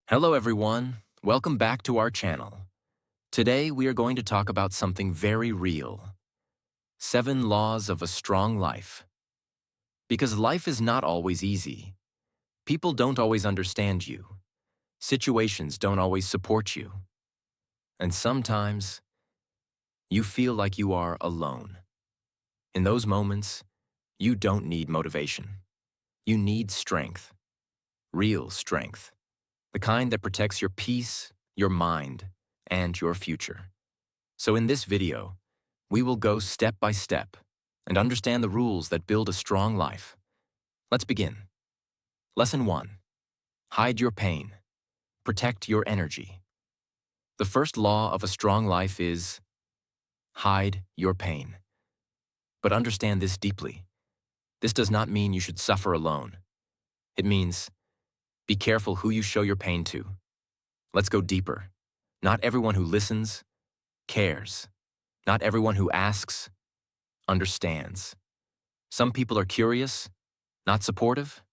Hello everyone, welcome back to our channel. Today we are going to talk about something very real. 7 laws of a strong life. Because life is not always easy. People don't always understand you. Situations don't always support you. And sometimes, you feel like you are alone. In those moments, you don't need motivation. You need strength. Real strength. The kind that protects your peace, your mind, and your future. So in this video, we will go step by step and understand the rules that build a strong life. Let's begin. Lesson 1. Hide your pain. Protect your energy. The first law of a strong life is hide your pain. But understand this deeply. This does not mean you should suffer alone. It means be careful who you show your pain to. Let's go deeper. Not everyone who listens cares. Not everyone who asks understands. Some people are curious, not supportive.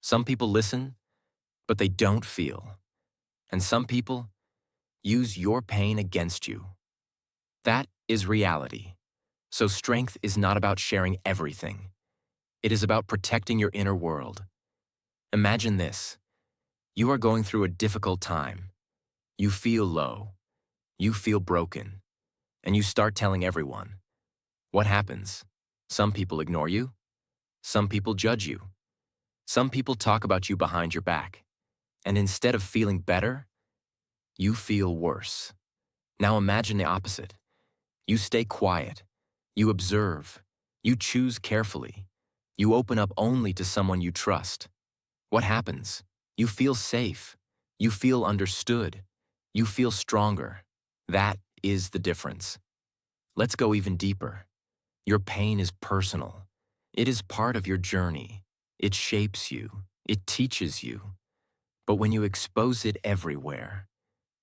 Some people listen, but they don't feel. And some people use your pain against you. That is reality. So strength is not about sharing everything. It is about protecting your inner world. Imagine this. You are going through a difficult time. You feel low. You feel broken. And you start telling everyone. What happens? Some people ignore you. Some people judge you. Some people talk about you behind your back. And instead of feeling better, you feel worse. Now imagine the opposite. You stay quiet. You observe. You choose carefully. You open up only to someone you trust. What happens? You feel safe. You feel understood. You feel stronger. That is the difference. Let's go even deeper. Your pain is personal. It is part of your journey. It shapes you. It teaches you. But when you expose it everywhere,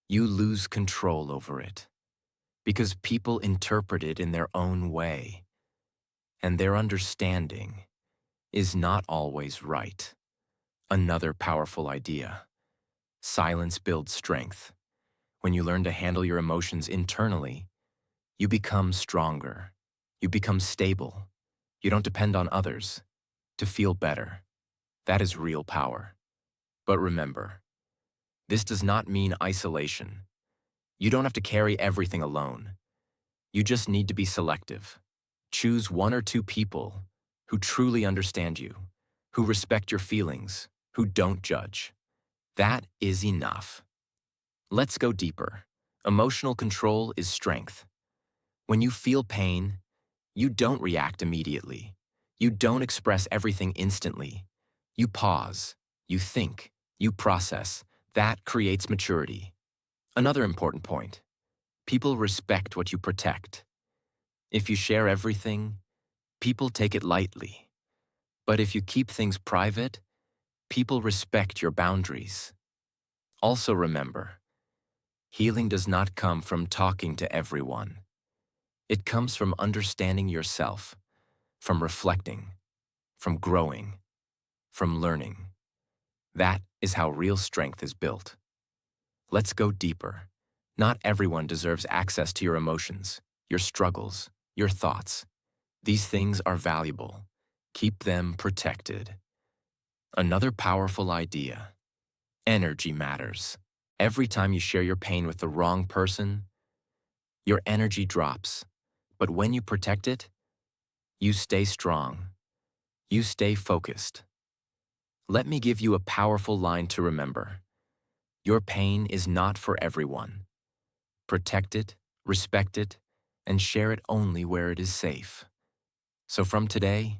you lose control over it. Because people interpret it in their own way. And their understanding is not always right. Another powerful idea. Silence builds strength. When you learn to handle your emotions internally, you become stronger. You become stable. You don't depend on others to feel better. That is real power. But remember, this does not mean isolation. You don't have to carry everything alone. You just need to be selective. Choose 1 or 2 people who truly understand you, who respect your feelings, who don't judge. That is enough. Let's go deeper. Emotional control is strength. When you feel pain, you don't react immediately. You don't express everything instantly. You pause. You think. You process. That creates maturity. Another important point. People respect what you protect. If you share everything, people take it lightly. But if you keep things private, people respect your boundaries. Also remember, healing does not come from talking to everyone. It comes from understanding yourself, from reflecting, from growing, from learning. That is how real strength is built. Let's go deeper. Not everyone deserves access to your emotions, your struggles, your thoughts. These things are valuable. Keep them protected. Another powerful idea. Energy matters. Every time you share your pain with the wrong person, your energy drops. But when you protect it, you stay strong. You stay focused. Let me give you a powerful line to remember. Your pain is not for everyone. Protect it, respect it, and share it only where it is safe. So from today,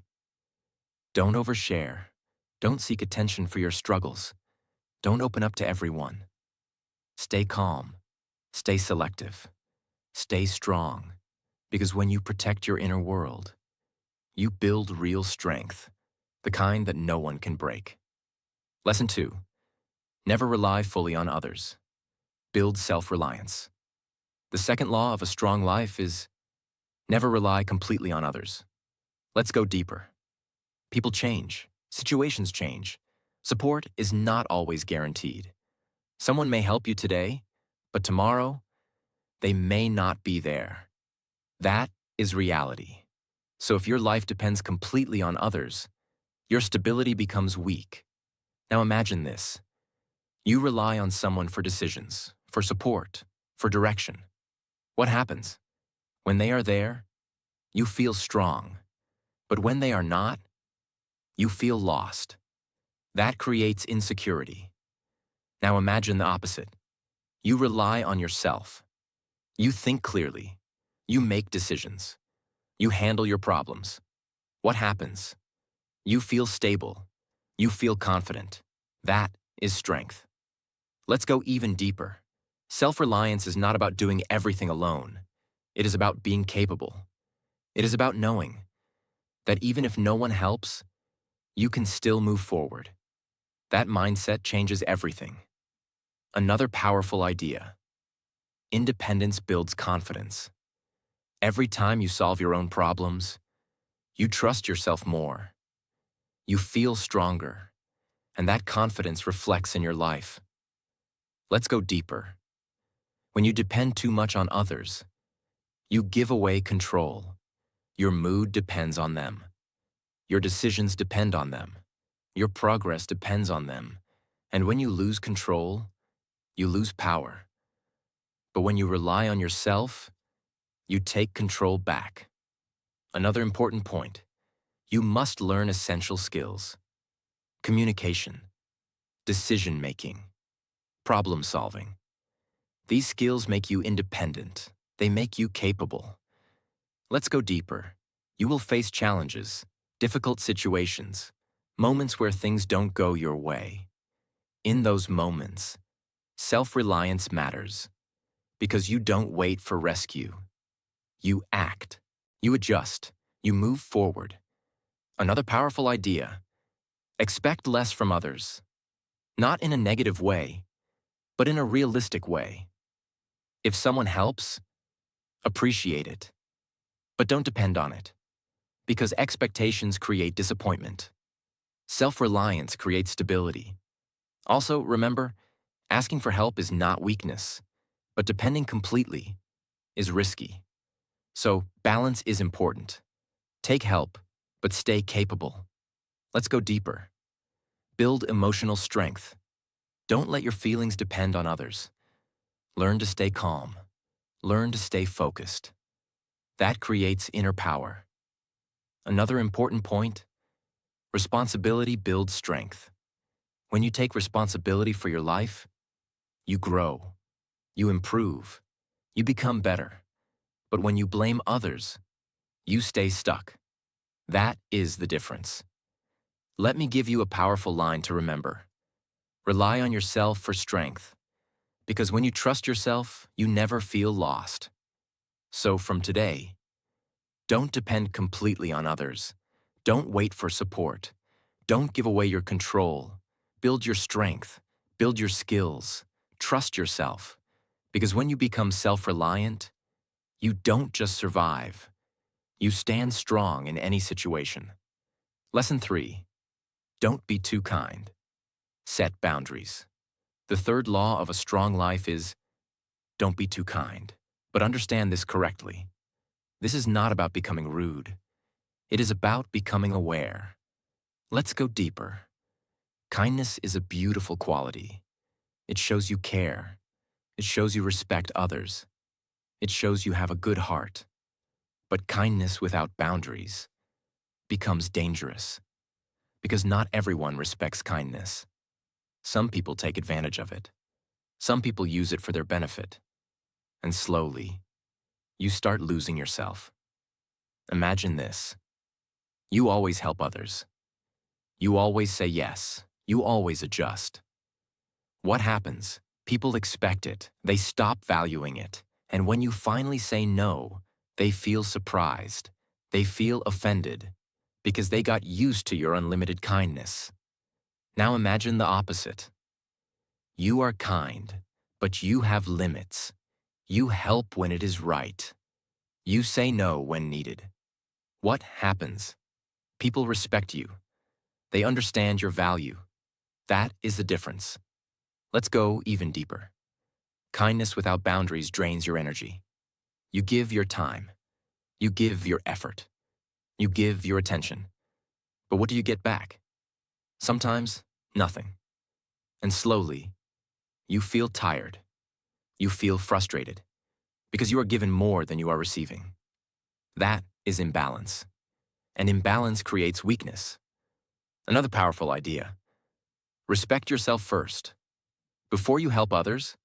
don't overshare. Don't seek attention for your struggles. Don't open up to everyone. Stay calm. Stay selective. Stay strong. Because when you protect your inner world, you build real strength, the kind that no one can break. Lesson 2. Never rely fully on others. Build self-reliance. The second law of a strong life is never rely completely on others. Let's go deeper. People change. Situations change. Support is not always guaranteed. Someone may help you today, but tomorrow, they may not be there. That is reality. So if your life depends completely on others, your stability becomes weak. Now imagine this. You rely on someone for decisions, for support, for direction. What happens? When they are there, you feel strong. But when they are not, you feel lost. That creates insecurity. Now imagine the opposite. You rely on yourself. You think clearly. You make decisions. You handle your problems. What happens? You feel stable. You feel confident. That is strength. Let's go even deeper. Self-reliance is not about doing everything alone. It is about being capable. It is about knowing that even if no one helps, you can still move forward. That mindset changes everything. Another powerful idea. Independence builds confidence. Every time you solve your own problems, you trust yourself more. You feel stronger, and that confidence reflects in your life. Let's go deeper. When you depend too much on others, you give away control. Your mood depends on them. Your decisions depend on them. Your progress depends on them. And when you lose control, you lose power. But when you rely on yourself, you take control back. Another important point. You must learn essential skills. Communication, decision-making, problem-solving. These skills make you independent. They make you capable. Let's go deeper. You will face challenges, difficult situations, moments where things don't go your way. In those moments, self-reliance matters because you don't wait for rescue. You act. You adjust. You move forward. Another powerful idea. Expect less from others. Not in a negative way, but in a realistic way. If someone helps, appreciate it. But don't depend on it, because expectations create disappointment. Self-reliance creates stability. Also, remember, asking for help is not weakness, but depending completely is risky. So, balance is important. Take help, but stay capable. Let's go deeper. Build emotional strength. Don't let your feelings depend on others. Learn to stay calm. Learn to stay focused. That creates inner power. Another important point, responsibility builds strength. When you take responsibility for your life, you grow, you improve, you become better. But when you blame others, you stay stuck. That is the difference. Let me give you a powerful line to remember. Rely on yourself for strength, because when you trust yourself, you never feel lost. So from today, don't depend completely on others. Don't wait for support. Don't give away your control. Build your strength. Build your skills. Trust yourself. Because when you become self-reliant, you don't just survive. You stand strong in any situation. Lesson 3. Don't be too kind. Set boundaries. The third law of a strong life is don't be too kind. But understand this correctly. This is not about becoming rude. It is about becoming aware. Let's go deeper. Kindness is a beautiful quality. It shows you care. It shows you respect others. It shows you have a good heart. But kindness without boundaries becomes dangerous because not everyone respects kindness. Some people take advantage of it. Some people use it for their benefit. And slowly, you start losing yourself. Imagine this. You always help others. You always say yes. You always adjust. What happens? People expect it. They stop valuing it. And when you finally say no, they feel surprised. They feel offended because they got used to your unlimited kindness. Now imagine the opposite. You are kind, but you have limits. You help when it is right. You say no when needed. What happens? People respect you. They understand your value. That is the difference. Let's go even deeper. Kindness without boundaries drains your energy. You give your time. You give your effort. You give your attention. But what do you get back? Sometimes, nothing. And slowly, you feel tired. You feel frustrated because you are given more than you are receiving. That is imbalance. And imbalance creates weakness. Another powerful idea. Respect yourself first. Before you help others,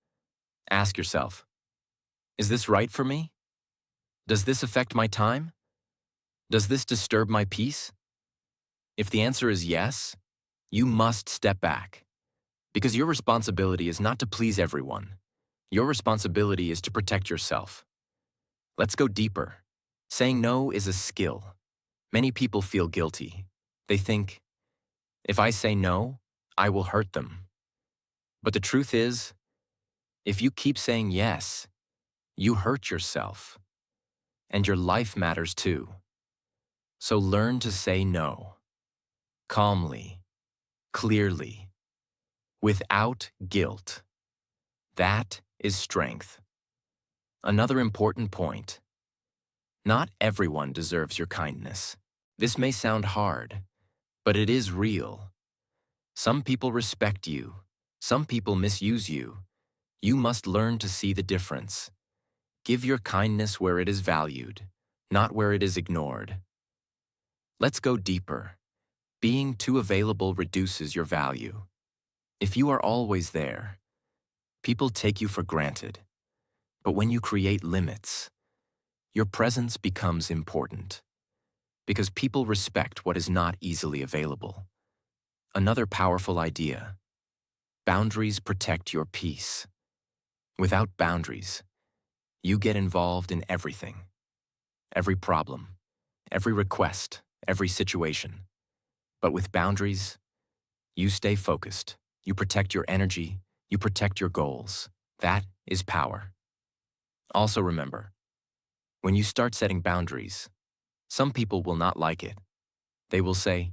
ask yourself, is this right for me? Does this affect my time? Does this disturb my peace? If the answer is yes, you must step back. Because your responsibility is not to please everyone. Your responsibility is to protect yourself. Let's go deeper. Saying no is a skill. Many people feel guilty. They think, if I say no, I will hurt them. But the truth is, if you keep saying yes, you hurt yourself. And your life matters too. So learn to say no. Calmly, clearly, without guilt. That is strength. Another important point. Not everyone deserves your kindness. This may sound hard, but it is real. Some people respect you. Some people misuse you. You must learn to see the difference. Give your kindness where it is valued, not where it is ignored. Let's go deeper. Being too available reduces your value. If you are always there, people take you for granted. But when you create limits, your presence becomes important. Because people respect what is not easily available. Another powerful idea. Boundaries protect your peace. Without boundaries, you get involved in everything. Every problem, every request, every situation. But with boundaries, you stay focused. You protect your energy. You protect your goals. That is power. Also remember, when you start setting boundaries, some people will not like it. They will say,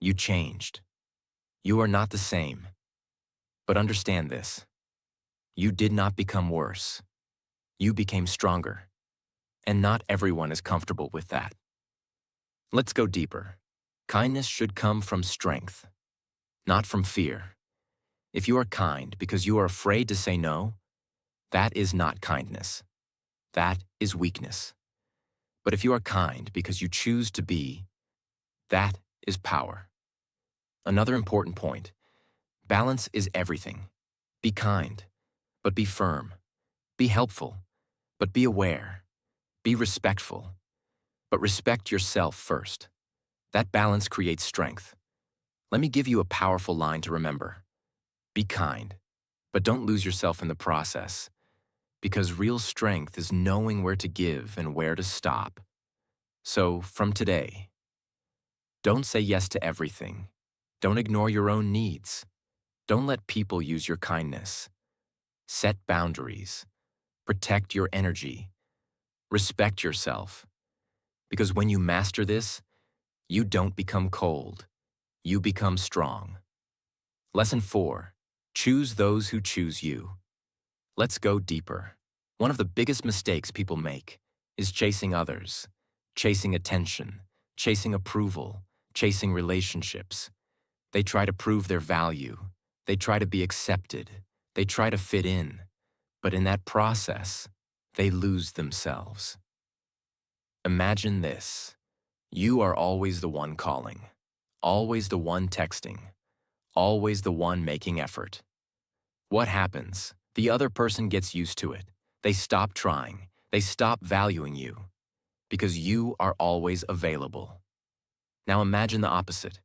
you changed. You are not the same. But understand this. You did not become worse. You became stronger. And not everyone is comfortable with that. Let's go deeper. Kindness should come from strength, not from fear. If you are kind because you are afraid to say no, that is not kindness. That is weakness. But if you are kind because you choose to be, that is power. Another important point. Balance is everything. Be kind, but be firm. Be helpful, but be aware. Be respectful, but respect yourself first. That balance creates strength. Let me give you a powerful line to remember. Be kind, but don't lose yourself in the process. Because real strength is knowing where to give and where to stop. So, from today, don't say yes to everything. Don't ignore your own needs. Don't let people use your kindness. Set boundaries. Protect your energy. Respect yourself. Because when you master this, you don't become cold. You become strong. Lesson 4. Choose those who choose you. Let's go deeper. One of the biggest mistakes people make is chasing others, chasing attention, chasing approval, chasing relationships. They try to prove their value. They try to be accepted. They try to fit in. But in that process, they lose themselves. Imagine this. You are always the one calling, always the one texting, always the one making effort. What happens? The other person gets used to it. They stop trying. They stop valuing you. Because you are always available. Now imagine the opposite.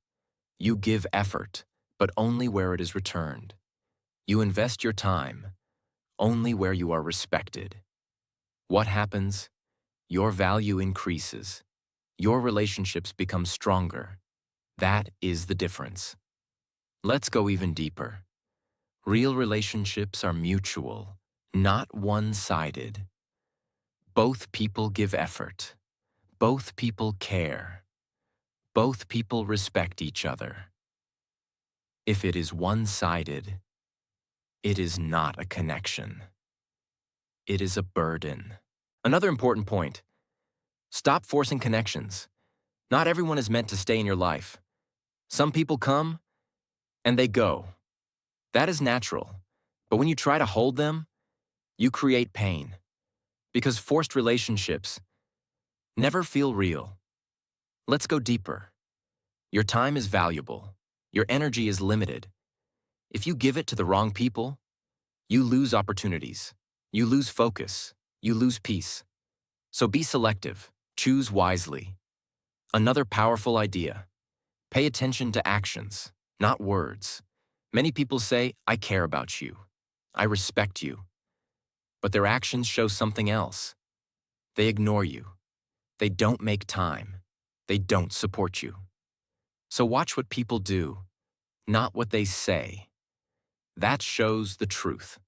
You give effort, but only where it is returned. You invest your time, only where you are respected. What happens? Your value increases. Your relationships become stronger. That is the difference. Let's go even deeper. Real relationships are mutual, not one-sided. Both people give effort. Both people care. Both people respect each other. If it is one-sided, It is not a connection. It is a burden. Another important point: stop forcing connections. Not everyone is meant to stay in your life. Some people come and they go. That is natural. But when you try to hold them, you create pain. Because forced relationships never feel real. Let's go deeper. Your time is valuable. Your energy is limited. If you give it to the wrong people, you lose opportunities. You lose focus. You lose peace. So be selective. Choose wisely. Another powerful idea: pay attention to actions, not words. Many people say, "I care about you. I respect you." But their actions show something else. They ignore you. They don't make time. They don't support you. So watch what people do, not what they say. That shows the truth.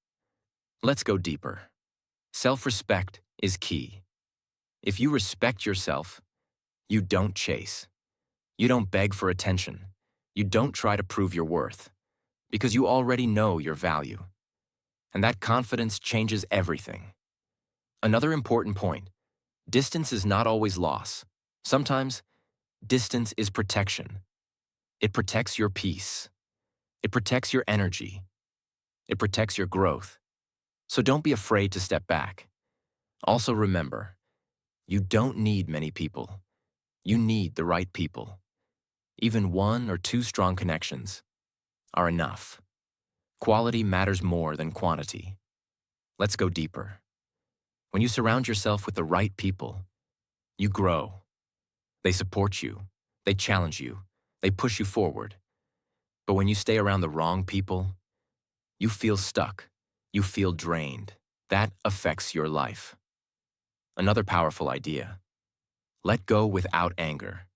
Let's go deeper. Self-respect is key. If you respect yourself, you don't chase. You don't beg for attention. You don't try to prove your worth, because you already know your value. And that confidence changes everything. Another important point: distance is not always loss. Sometimes, distance is protection. It protects your peace. It protects your energy. It protects your growth. So don't be afraid to step back. Also remember, you don't need many people. You need the right people. Even 1 or 2 strong connections are enough. Quality matters more than quantity. Let's go deeper. When you surround yourself with the right people, you grow. They support you. They challenge you. They push you forward. But when you stay around the wrong people, you feel stuck. You feel drained. That affects your life. Another powerful idea: let go without anger.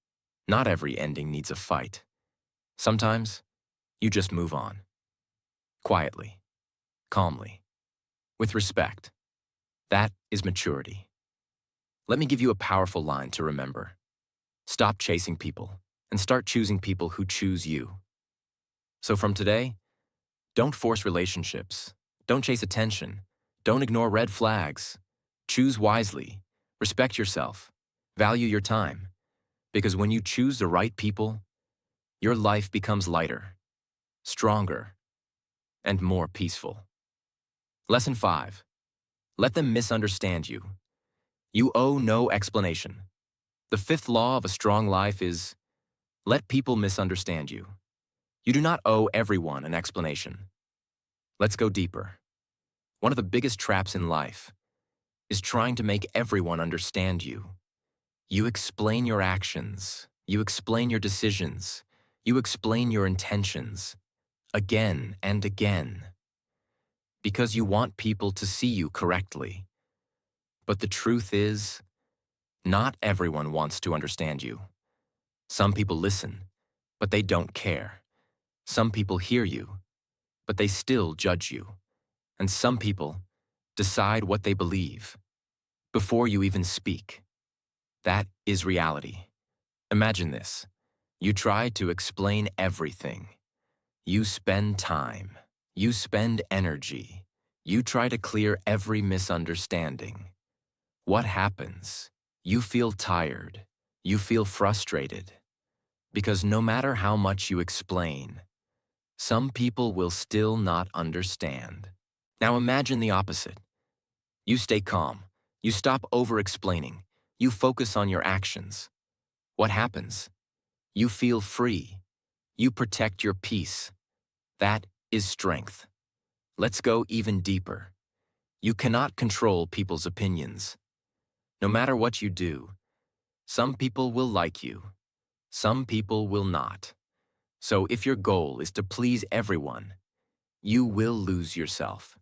Not every ending needs a fight. Sometimes, you just move on. Quietly, calmly, with respect. That is maturity. Let me give you a powerful line to remember. Stop chasing people and start choosing people who choose you. So from today, don't force relationships. Don't chase attention. Don't ignore red flags. Choose wisely. Respect yourself. Value your time. Because when you choose the right people, your life becomes lighter, stronger, and more peaceful. Lesson 5. Let them misunderstand you. You owe no explanation. The 5th law of a strong life is: let people misunderstand you. You do not owe everyone an explanation. Let's go deeper. One of the biggest traps in life is trying to make everyone understand you. You explain your actions. You explain your decisions. You explain your intentions again and again because you want people to see you correctly. But the truth is, not everyone wants to understand you. Some people listen, but they don't care. Some people hear you, but they still judge you. And some people decide what they believe before you even speak. That is reality. Imagine this. You try to explain everything. You spend time. You spend energy. You try to clear every misunderstanding. What happens? You feel tired. You feel frustrated. Because no matter how much you explain, some people will still not understand. Now imagine the opposite. You stay calm. You stop over-explaining. You focus on your actions. What happens? You feel free. You protect your peace. That is strength. Let's go even deeper. You cannot control people's opinions. No matter what you do, some people will like you. Some people will not. So if your goal is to please everyone, you will lose yourself.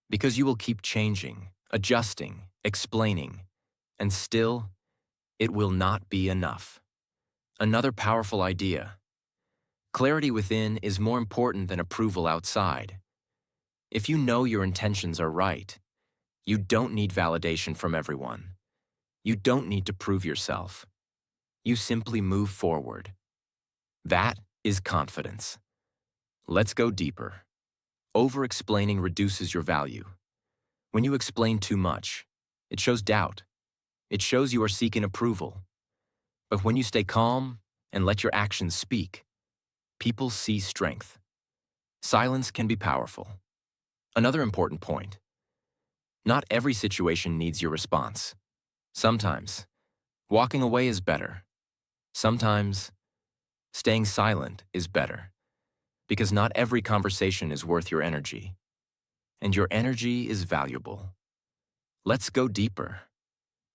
Because you will keep changing, adjusting, explaining, and still, it will not be enough. Another powerful idea: clarity within is more important than approval outside. If you know your intentions are right, you don't need validation from everyone. You don't need to prove yourself. You simply move forward. That is confidence. Let's go deeper. Over-explaining reduces your value. When you explain too much, it shows doubt. It shows you are seeking approval. But when you stay calm and let your actions speak, people see strength. Silence can be powerful. Another important point: not every situation needs your response. Sometimes, walking away is better. Sometimes, staying silent is better. Because not every conversation is worth your energy. And your energy is valuable. Let's go deeper.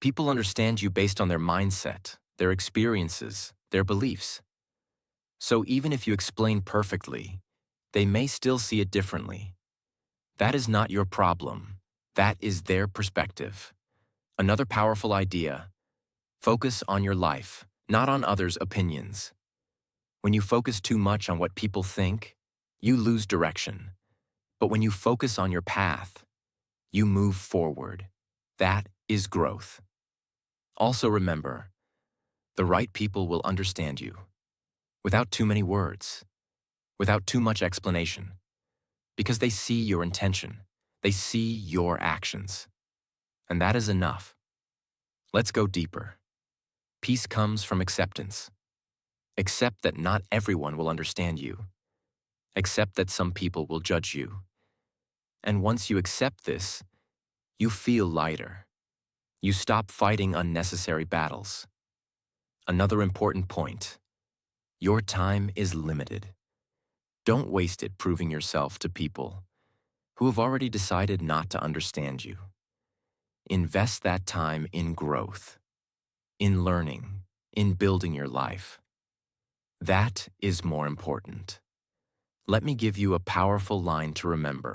People understand you based on their mindset, their experiences, their beliefs. So even if you explain perfectly, they may still see it differently. That is not your problem. That is their perspective. Another powerful idea: focus on your life, not on others' opinions. When you focus too much on what people think, you lose direction. But when you focus on your path, you move forward. That is growth. Also remember, the right people will understand you, without too many words, without too much explanation, because they see your intention, they see your actions. And that is enough. Let's go deeper. Peace comes from acceptance. Accept that not everyone will understand you. Accept that some people will judge you. And once you accept this, you feel lighter. You stop fighting unnecessary battles. Another important point: your time is limited. Don't waste it proving yourself to people who have already decided not to understand you. Invest that time in growth, in learning, in building your life. That is more important. Let me give you a powerful line to remember.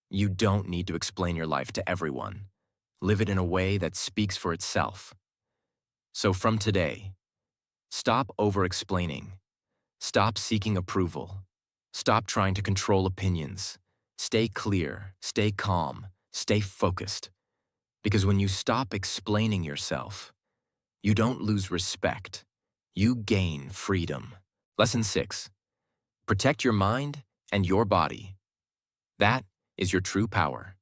You don't need to explain your life to everyone. Live it in a way that speaks for itself. So from today, stop over-explaining. Stop seeking approval. Stop trying to control opinions. Stay clear, stay calm, stay focused. Because when you stop explaining yourself, you don't lose respect. You gain freedom. Lesson 6. Protect your mind and your body. That is your true power.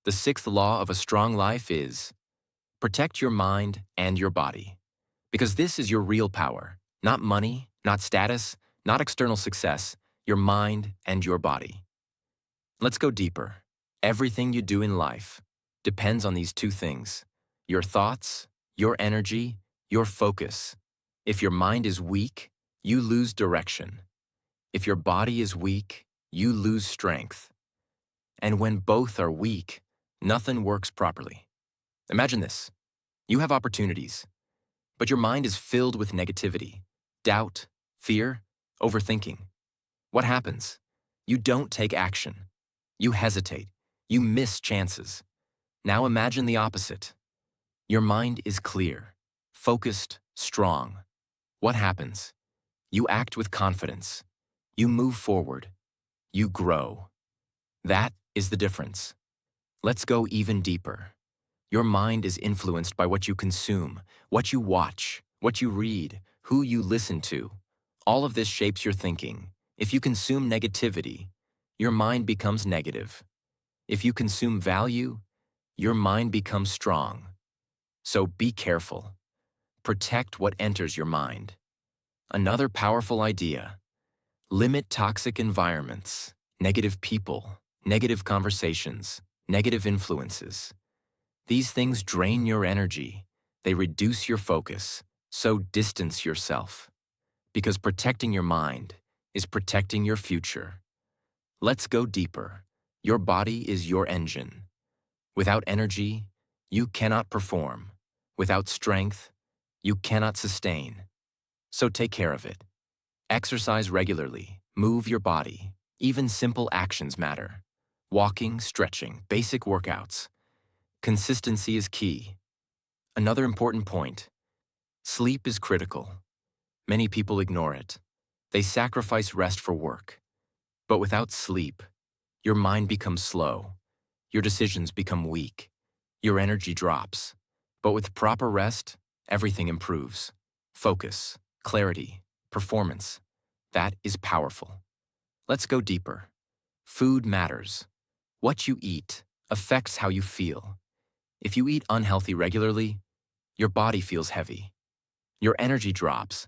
The sixth law of a strong life is: protect your mind and your body. Because this is your real power. Not money, not status, not external success. Your mind and your body. Let's go deeper. Everything you do in life depends on these two things: your thoughts, your energy, your focus. If your mind is weak, you lose direction. If your body is weak, you lose strength. And when both are weak, nothing works properly. Imagine this. You have opportunities, but your mind is filled with negativity, doubt, fear, overthinking. What happens? You don't take action. You hesitate. You miss chances. Now imagine the opposite. Your mind is clear, focused, strong. What happens? You act with confidence. You move forward. You grow. That is the difference. Let's go even deeper. Your mind is influenced by what you consume, what you watch, what you read, who you listen to. All of this shapes your thinking. If you consume negativity, your mind becomes negative. If you consume value, your mind becomes strong. So be careful. Protect what enters your mind. Another powerful idea: limit toxic environments, negative people, negative conversations, negative influences. These things drain your energy. They reduce your focus. So distance yourself. Because protecting your mind is protecting your future. Let's go deeper. Your body is your engine. Without energy, you cannot perform. Without strength, you cannot sustain. So take care of it. Exercise regularly. Move your body. Even simple actions matter. Walking, stretching, basic workouts. Consistency is key. Another important point: sleep is critical. Many people ignore it. They sacrifice rest for work. But without sleep, your mind becomes slow. Your decisions become weak. Your energy drops. But with proper rest, everything improves. Focus, clarity, performance. That is powerful. Let's go deeper. Food matters. What you eat affects how you feel. If you eat unhealthy regularly, your body feels heavy. Your energy drops.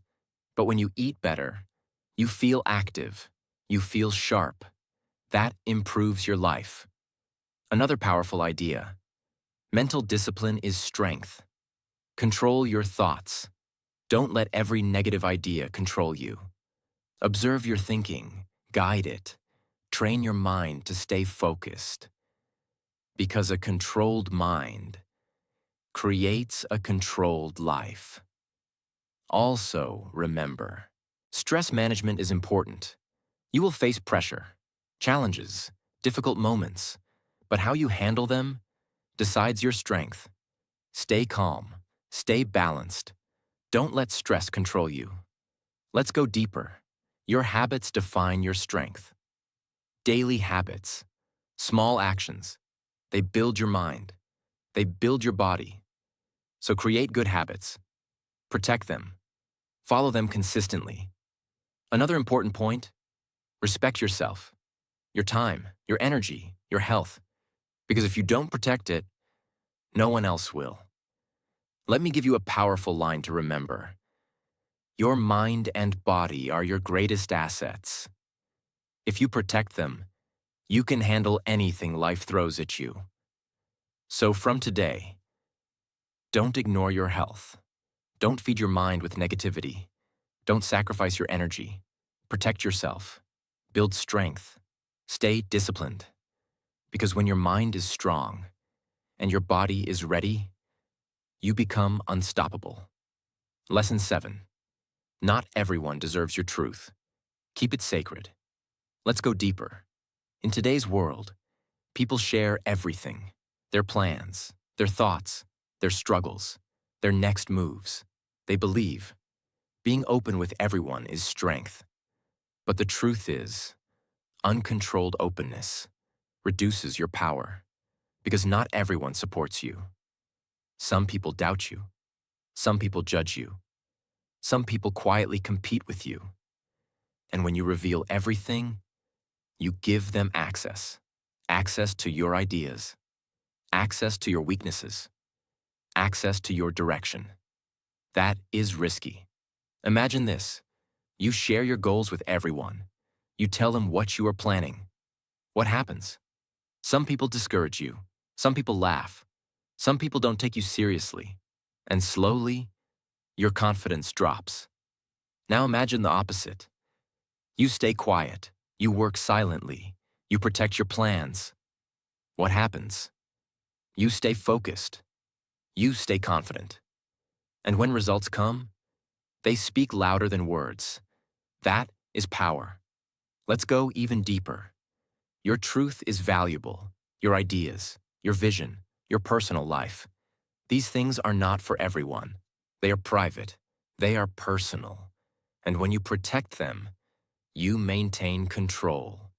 But when you eat better, you feel active. You feel sharp. That improves your life. Another powerful idea. Mental discipline is strength. Control your thoughts. Don't let every negative idea control you. Observe your thinking. Guide it. Train your mind to stay focused. Because a controlled mind creates a controlled life. Also, remember, stress management is important. You will face pressure, challenges, difficult moments, but how you handle them decides your strength. Stay calm, stay balanced. Don't let stress control you. Let's go deeper. Your habits define your strength. Daily habits, small actions, they build your mind. They build your body. So create good habits. Protect them. Follow them consistently. Another important point, respect yourself, your time, your energy, your health. Because if you don't protect it, no one else will. Let me give you a powerful line to remember. Your mind and body are your greatest assets. If you protect them, you can handle anything life throws at you. So from today, don't ignore your health. Don't feed your mind with negativity. Don't sacrifice your energy. Protect yourself. Build strength. Stay disciplined. Because when your mind is strong and your body is ready, you become unstoppable. Lesson 7. Not everyone deserves your truth. Keep it sacred. Let's go deeper. In today's world, people share everything. Their plans, their thoughts, their struggles, their next moves. They believe being open with everyone is strength. But the truth is, uncontrolled openness reduces your power because not everyone supports you. Some people doubt you. Some people judge you. Some people quietly compete with you. And when you reveal everything, you give them access. Access to your ideas. Access to your weaknesses. Access to your direction. That is risky. Imagine this. You share your goals with everyone. You tell them what you are planning. What happens? Some people discourage you. Some people laugh. Some people don't take you seriously. And slowly, your confidence drops. Now imagine the opposite. You stay quiet. You work silently. You protect your plans. What happens? You stay focused. You stay confident. And when results come, they speak louder than words. That is power. Let's go even deeper. Your truth is valuable. Your ideas, your vision, your personal life. These things are not for everyone. They are private. They are personal. And when you protect them, you maintain control.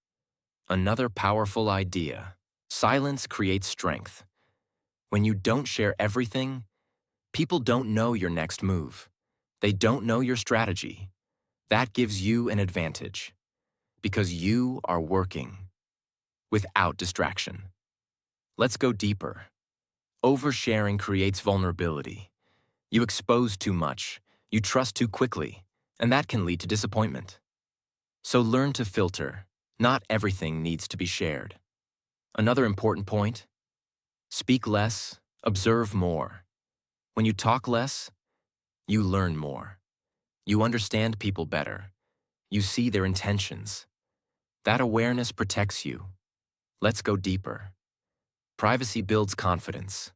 Another powerful idea. Silence creates strength. When you don't share everything, people don't know your next move. They don't know your strategy. That gives you an advantage because you are working without distraction. Let's go deeper. Oversharing creates vulnerability. You expose too much, you trust too quickly, and that can lead to disappointment. So learn to filter. Not everything needs to be shared. Another important point, speak less, observe more. When you talk less, you learn more. You understand people better. You see their intentions. That awareness protects you. Let's go deeper. Privacy builds confidence.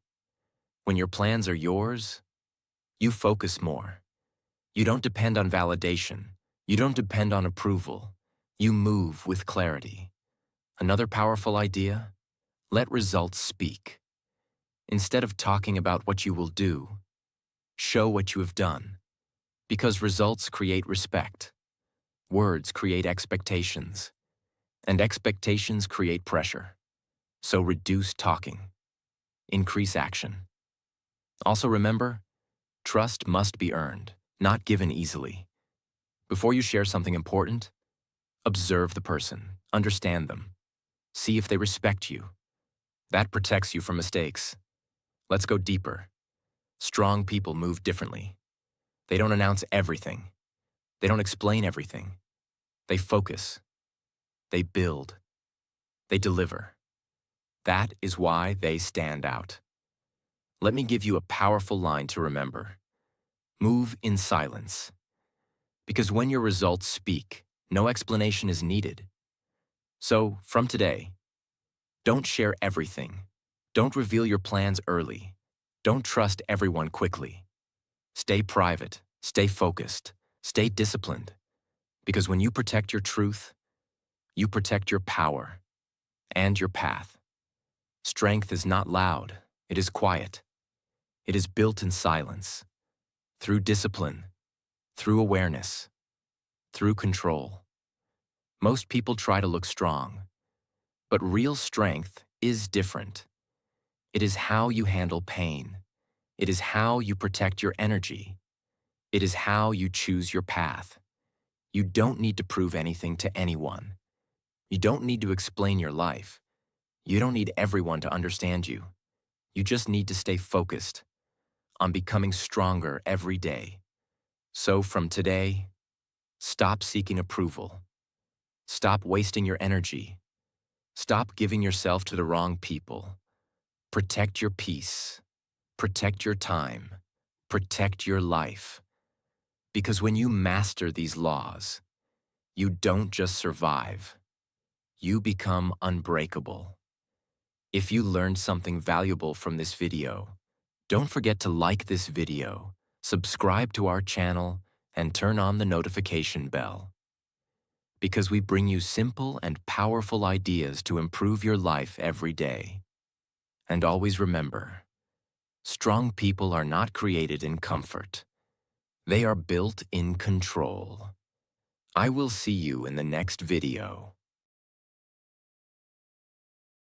When your plans are yours, you focus more. You don't depend on validation. You don't depend on approval. You move with clarity. Another powerful idea? Let results speak. Instead of talking about what you will do, show what you have done. Because results create respect. Words create expectations. And expectations create pressure. So reduce talking. Increase action. Also remember, trust must be earned, not given easily. Before you share something important, observe the person, understand them. See if they respect you. That protects you from mistakes. Let's go deeper. Strong people move differently. They don't announce everything. They don't explain everything. They focus. They build. They deliver. That is why they stand out. Let me give you a powerful line to remember. Move in silence. Because when your results speak, no explanation is needed. So, from today, don't share everything. Don't reveal your plans early. Don't trust everyone quickly. Stay private, stay focused, stay disciplined. Because when you protect your truth, you protect your power and your path. Strength is not loud, it is quiet. It is built in silence, through discipline, through awareness, through control. Most people try to look strong, but real strength is different. It is how you handle pain. It is how you protect your energy. It is how you choose your path. You don't need to prove anything to anyone. You don't need to explain your life. You don't need everyone to understand you. You just need to stay focused on becoming stronger every day. So from today, stop seeking approval. Stop wasting your energy. Stop giving yourself to the wrong people. Protect your peace. Protect your time. Protect your life. Because when you master these laws, you don't just survive. You become unbreakable. If you learned something valuable from this video, don't forget to like this video, subscribe to our channel, and turn on the notification bell. Because we bring you simple and powerful ideas to improve your life every day. And always remember, strong people are not created in comfort. They are built in control. I will see you in the next video.